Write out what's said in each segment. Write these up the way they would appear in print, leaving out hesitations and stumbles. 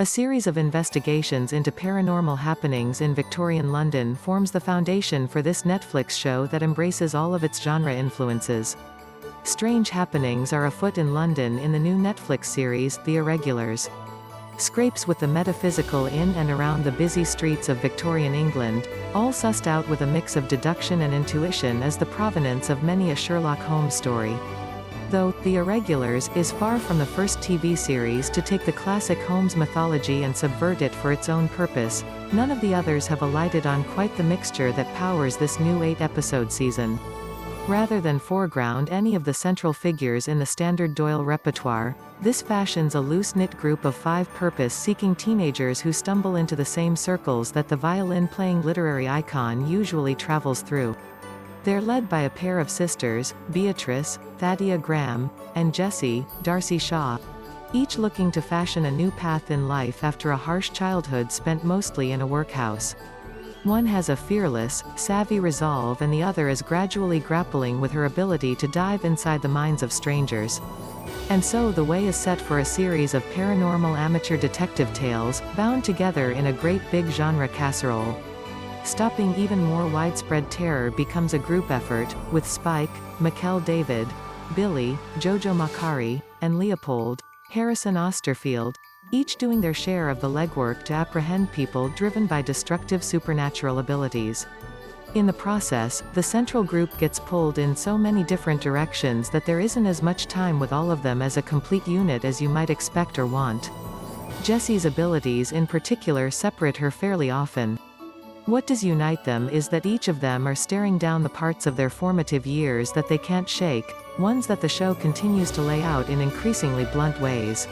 A series of investigations into paranormal happenings in Victorian London forms the foundation for this Netflix show that embraces all of its genre influences. Strange happenings are afoot in London in the new Netflix series, The Irregulars. Scrapes with the metaphysical in and around the busy streets of Victorian England, all sussed out with a mix of deduction and intuition is the provenance of many a Sherlock Holmes story. Though, The Irregulars is far from the first TV series to take the classic Holmes mythology and subvert it for its own purpose, none of the others have alighted on quite the mixture that powers this new 8-episode season. Rather than foreground any of the central figures in the standard Doyle repertoire, this fashions a loose-knit group of 5 purpose-seeking teenagers who stumble into the same circles that the violin-playing literary icon usually travels through. They're led by a pair of sisters, Beatrice, Thaddea Graham, and Jessie, Darci Shaw, each looking to fashion a new path in life after a harsh childhood spent mostly in a workhouse. One has a fearless, savvy resolve and the other is gradually grappling with her ability to dive inside the minds of strangers. And so the way is set for a series of paranormal amateur detective tales, bound together in a great big genre casserole. Stopping even more widespread terror becomes a group effort, with Spike, McKell David, Billy, Jojo Macari, and Leopold, Harrison Osterfield, each doing their share of the legwork to apprehend people driven by destructive supernatural abilities. In the process, the central group gets pulled in so many different directions that there isn't as much time with all of them as a complete unit as you might expect or want. Jessie's abilities in particular separate her fairly often. What does unite them is that each of them are staring down the parts of their formative years that they can't shake, ones that the show continues to lay out in increasingly blunt ways.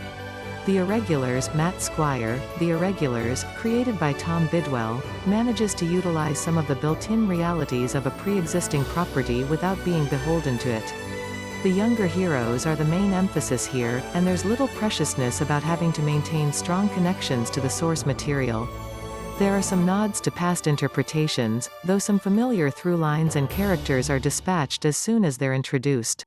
The Irregulars, Matt Squire, The Irregulars, created by Tom Bidwell, manages to utilize some of the built-in realities of a pre-existing property without being beholden to it. The younger heroes are the main emphasis here, and there's little preciousness about having to maintain strong connections to the source material. There are some nods to past interpretations, though some familiar through lines and characters are dispatched as soon as they're introduced.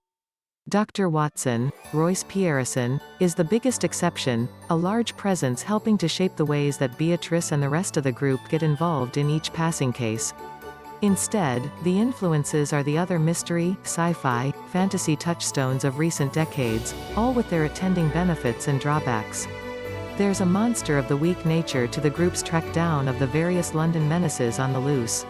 Dr. Watson, Royce Pierreson, is the biggest exception, a large presence helping to shape the ways that Beatrice and the rest of the group get involved in each passing case. Instead, the influences are the other mystery, sci-fi, fantasy touchstones of recent decades, all with their attending benefits and drawbacks. There's a monster of the week nature to the group's track down of the various London menaces on the loose.